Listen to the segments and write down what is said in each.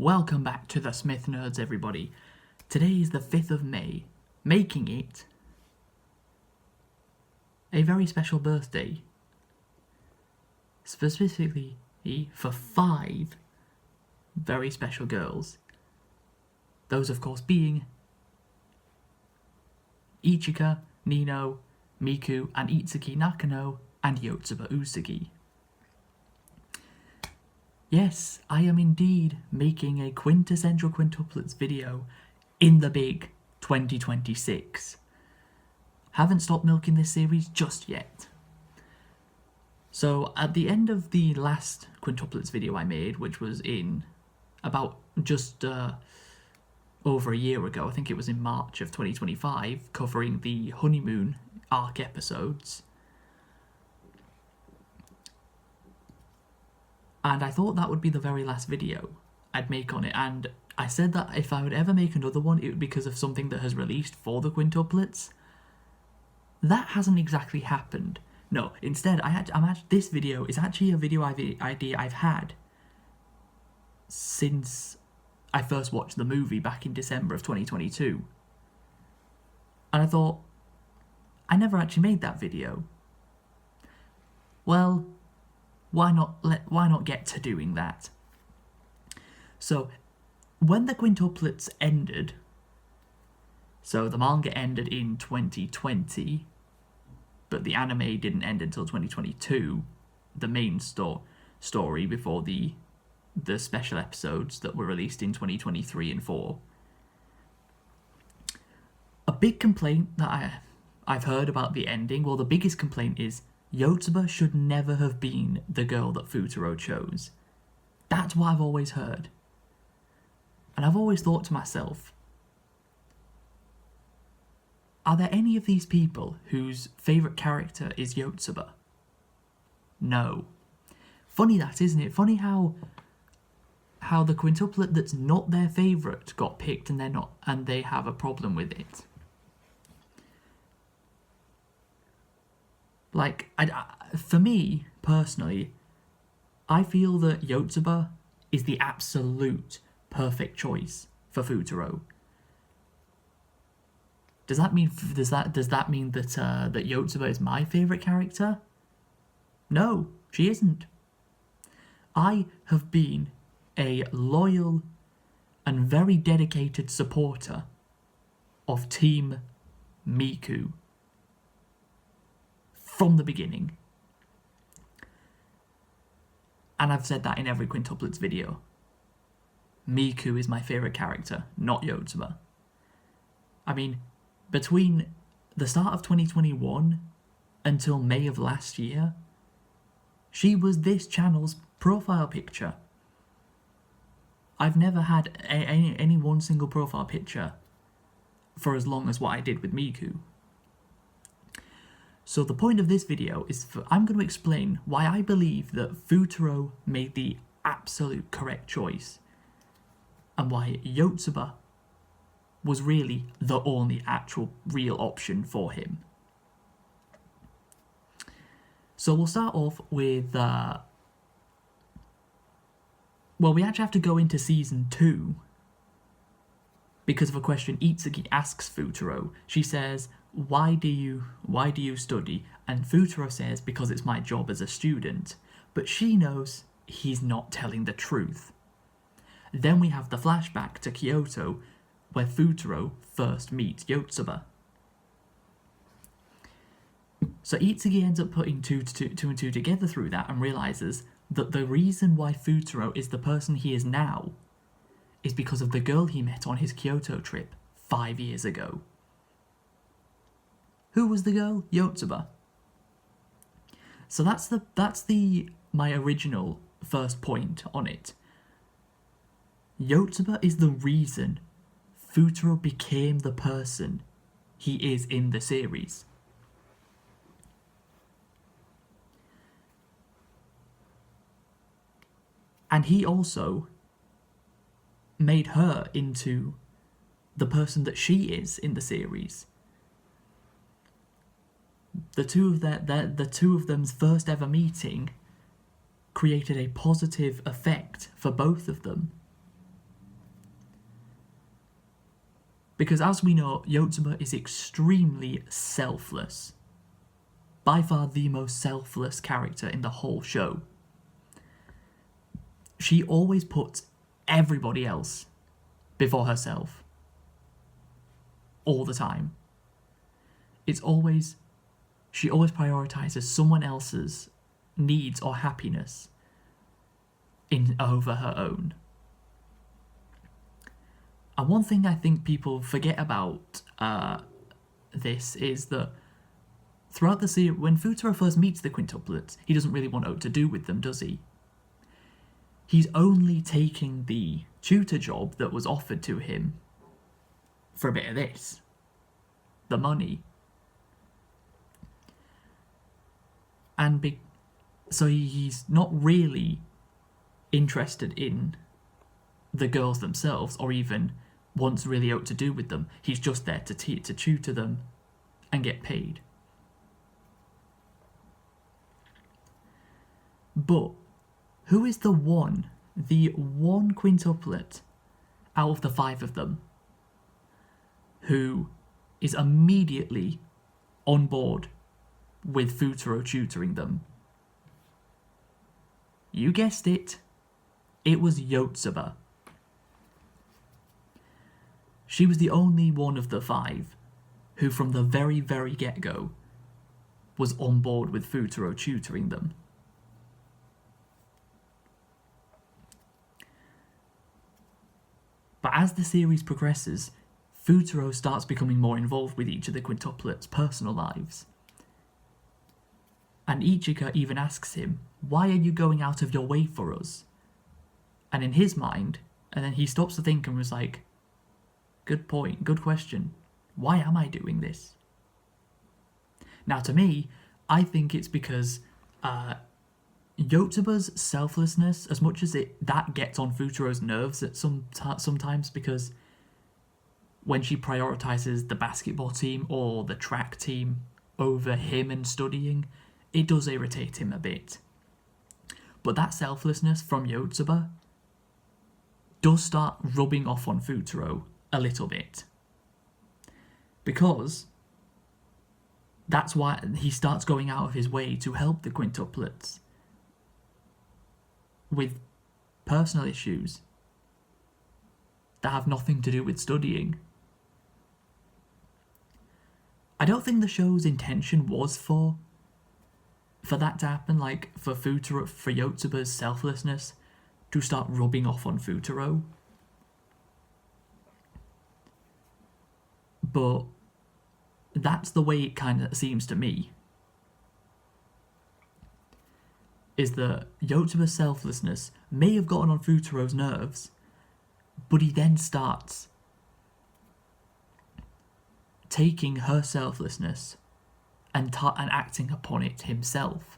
Welcome back to the Smith Nerds, everybody. Today is the 5th of May, making it a very special birthday. Specifically for 5 very special girls. Those, of course, being Ichika, Nino, Miku, and Itsuki Nakano, and Yotsuba Usagi. Yes, I am indeed making a Quintessential Quintuplets video in the big 2026. Haven't stopped milking this series just yet. So at the end of the last Quintuplets video I made, which was in about just over a year ago, I think it was in March of 2025, covering the honeymoon arc episodes, and I thought that would be the very last video I'd make on it, and I said that if I would ever make another one, it would be because of something that has released for the quintuplets. That hasn't exactly happened. No, instead, this video is actually a video idea I've had since I first watched the movie back in December of 2022. And I thought, I never actually made that video. Well, why not get to doing that? So, when the quintuplets ended, so the manga ended in 2020, but the anime didn't end until 2022, the main story before the special episodes that were released in 2023 and 4. A big complaint that I've heard about the ending, well, the biggest complaint is Yotsuba should never have been the girl that Fuutarou chose. That's what I've always heard. And I've always thought to myself, are there any of these people whose favourite character is Yotsuba? No. Funny that, isn't it? Funny how the quintuplet that's not their favourite got picked and they have a problem with it. Like, for me, personally, I feel that Yotsuba is the absolute perfect choice for Fuutarou. Does that mean that Yotsuba is my favourite character? No, she isn't. I have been a loyal and very dedicated supporter of Team Miku from the beginning. And I've said that in every quintuplets video. Miku is my favourite character, not Yotsuba. I mean, between the start of 2021 until May of last year, she was this channel's profile picture. I've never had any one single profile picture for as long as what I did with Miku. So the point of this video is I'm going to explain why I believe that Fuutarou made the absolute correct choice and why Yotsuba was really the only actual real option for him. So we'll start off with well, we actually have to go into season 2 because of a question Itsuki asks Fuutarou. She says, why do you study? And Fuutarou says, because it's my job as a student. But she knows he's not telling the truth. Then we have the flashback to Kyoto, where Fuutarou first meets Yotsuba. So Itsuki ends up putting two and two together through that and realises that the reason why Fuutarou is the person he is now is because of the girl he met on his Kyoto trip 5 years ago. Who was the girl? Yotsuba. So that's my original first point on it. Yotsuba is the reason Fuutarou became the person he is in the series. And he also made her into the person that she is in the series. The two of them's first ever meeting created a positive effect for both of them. Because as we know, Yotsuba is extremely selfless. By far the most selfless character in the whole show. She always puts everybody else before herself. All the time. She always prioritizes someone else's needs or happiness over her own. And one thing I think people forget about this is that throughout the series, when Fuutarou first meets the quintuplets, he doesn't really want to do with them, does he? He's only taking the tutor job that was offered to him for a bit of this. The money. And so he's not really interested in the girls themselves, or even wants really out to do with them. He's just there to tutor them and get paid. But who is the one quintuplet out of the 5 of them who is immediately on board with Fuutarou tutoring them? You guessed it. It was Yotsuba. She was the only one of the 5 who from the very, very get-go was on board with Fuutarou tutoring them. But as the series progresses, Fuutarou starts becoming more involved with each of the quintuplets' personal lives. And Ichika even asks him, "Why are you going out of your way for us?" And in his mind, and then he stops to think and was like, good point, good question. Why am I doing this? Now to me, I think it's because Yotsuba's selflessness, as much as that gets on Fuutarou's nerves at sometimes, because when she prioritizes the basketball team or the track team over him and studying, it does irritate him a bit. But that selflessness from Yotsuba does start rubbing off on Fuutarou a little bit. Because that's why he starts going out of his way to help the quintuplets with personal issues that have nothing to do with studying. I don't think the show's intention was for that to happen, like for Yotsuba's selflessness to start rubbing off on Fuutarou. But that's the way it kind of seems to me. Is that Yotsuba's selflessness may have gotten on Fuutarou's nerves, but he then starts taking her selflessness and acting upon it himself.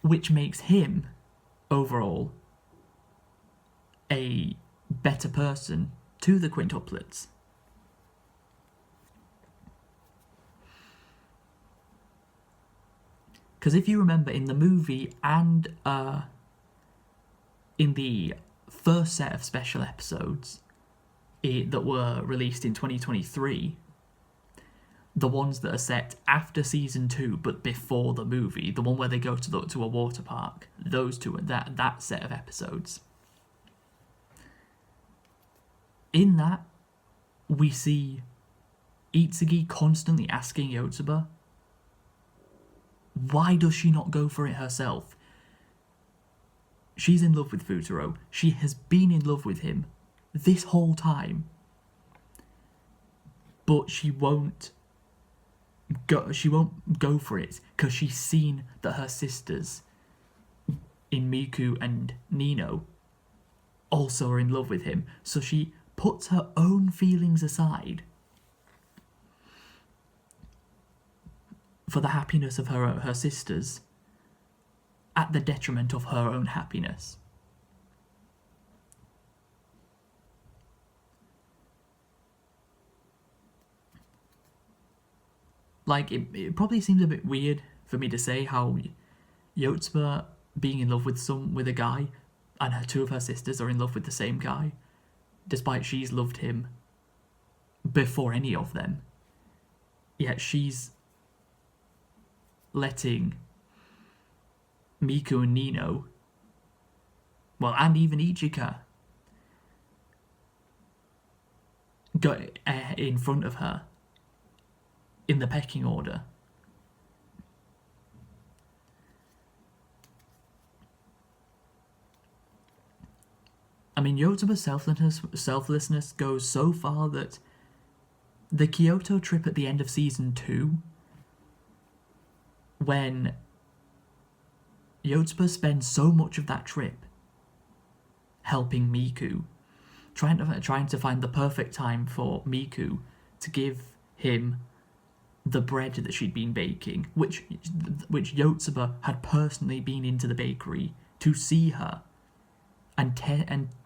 Which makes him, overall, a better person to the quintuplets. Because if you remember, in the movie and in the first set of special episodes that were released in 2023, the ones that are set after season 2 but before the movie, the one where they go to a water park, those two, that set of episodes. In that, we see Itsugi constantly asking Yotsuba, why does she not go for it herself? She's in love with Fuutarou. She has been in love with him this whole time. But she won't go for it because she's seen that her sisters in Miku and Nino also are in love with him. So she puts her own feelings aside for the happiness of her sisters at the detriment of her own happiness. Like, it probably seems a bit weird for me to say how being in love with a guy and two of her sisters are in love with the same guy. despite she's loved him before any of them. Yet she's letting Miku and Nino, well, and even Ichika, go in front of her in the pecking order. I mean, Yotsuba's selflessness goes so far that the Kyoto trip at the end of season 2, when Yotsuba spends so much of that trip helping Miku, trying to find the perfect time for Miku to give him the bread that she'd been baking, which Yotsuba had personally been into the bakery to see her and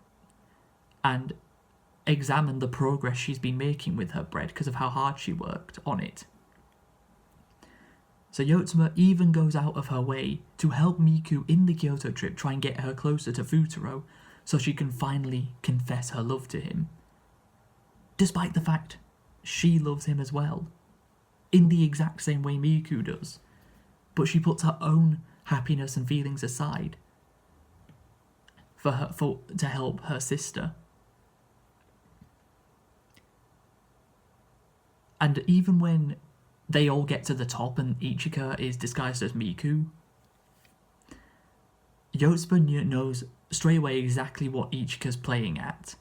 examine the progress she's been making with her bread because of how hard she worked on it. So Yotsuba even goes out of her way to help Miku in the Kyoto trip, try and get her closer to Fuutarou so she can finally confess her love to him. Despite the fact she loves him as well, in the exact same way Miku does. But she puts her own happiness and feelings aside to help her sister. And even when they all get to the top and Ichika is disguised as Miku, Yotsuba knows straight away exactly what Ichika's playing at.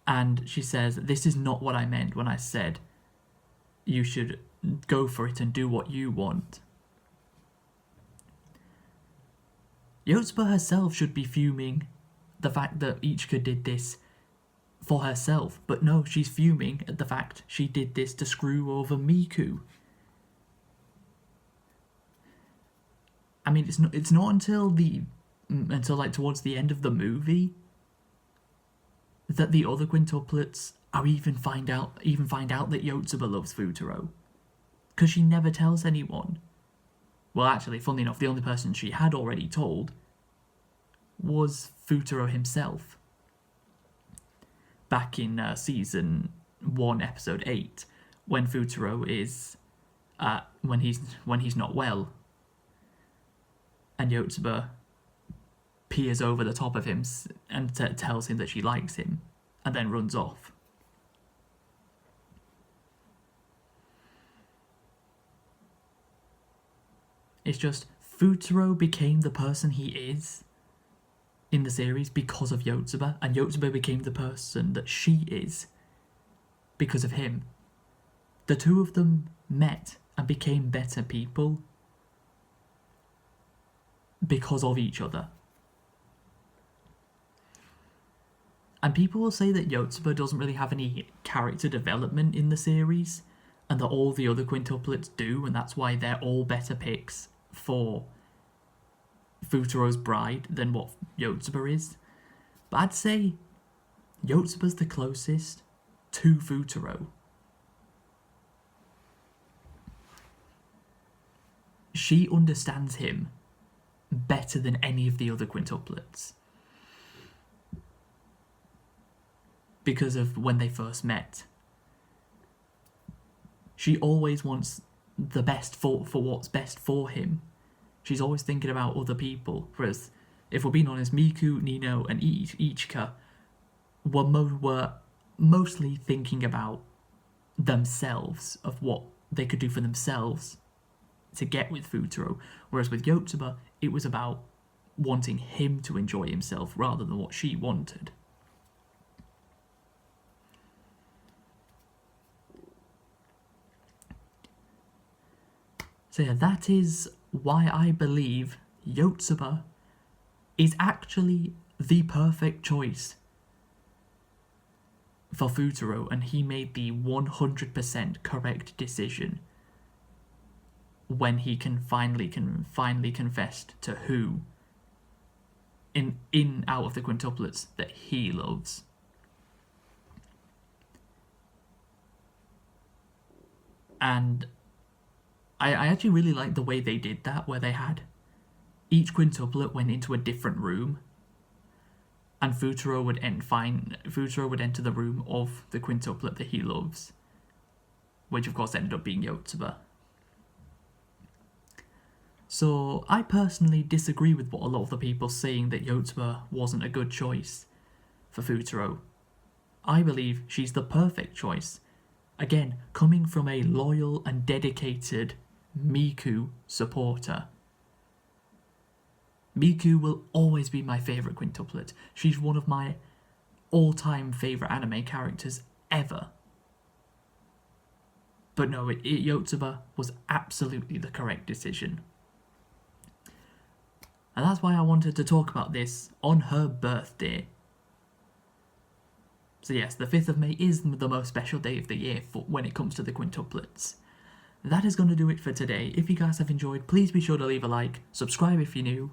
And she says, "This is not what I meant when I said you should go for it and do what you want." Yotsuba herself should be fuming the fact that Ichika did this for herself, but no, she's fuming at the fact she did this to screw over Miku. I mean, it's not until like towards the end of the movie that the other quintuplets even find out that Yotsuba loves Fuutarou, because she never tells anyone. Well, actually, funnily enough, the only person she had already told was Fuutarou himself. Back in season 1, episode 8, when Fuutarou is when he's not well, and Yotsuba peers over the top of him and tells him that she likes him, and then runs off. It's just Fuutarou became the person he is in the series because of Yotsuba, and Yotsuba became the person that she is because of him. The two of them met and became better people because of each other. And people will say that Yotsuba doesn't really have any character development in the series, and that all the other quintuplets do, and that's why they're all better picks for Fuutarou's bride than what Yotsuba is. But I'd say Yotsuba's the closest to Fuutarou. She understands him better than any of the other quintuplets because of when they first met. She always wants the best for what's best for him. She's always thinking about other people, whereas, if we're being honest, Miku, Nino, and Ichika were mostly thinking about themselves, of what they could do for themselves to get with Fuutarou, whereas with Yotsuba, it was about wanting him to enjoy himself rather than what she wanted. So yeah, that is why I believe Yotsuba is actually the perfect choice for Fuutarou, and he made the 100% correct decision when he finally confessed to who in out of the quintuplets that he loves. And I actually really like the way they did that, where they had each quintuplet went into a different room and Fuutarou would end fine. Fuutarou would enter the room of the quintuplet that he loves, which of course ended up being Yotsuba. So I personally disagree with what a lot of the people saying that Yotsuba wasn't a good choice for Fuutarou. I believe she's the perfect choice. Again, coming from a loyal and dedicated Miku supporter. Miku will always be my favourite quintuplet. She's one of my all-time favourite anime characters ever. But no, Yotsuba was absolutely the correct decision. And that's why I wanted to talk about this on her birthday. So yes, the 5th of May is the most special day of the year when it comes to the quintuplets. That is going to do it for today. If you guys have enjoyed, please be sure to leave a like, subscribe if you're new.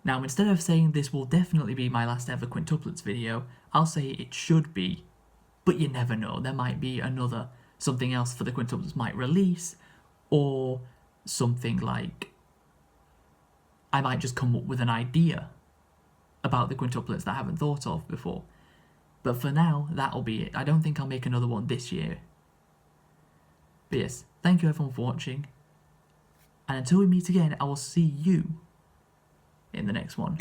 Now, instead of saying this will definitely be my last ever quintuplets video, I'll say it should be. But you never know, there might be something else for the quintuplets might release, or something like I might just come up with an idea about the quintuplets that I haven't thought of before. But for now, that'll be it. I don't think I'll make another one this year. But yes, thank you everyone for watching. And until we meet again, I will see you in the next one.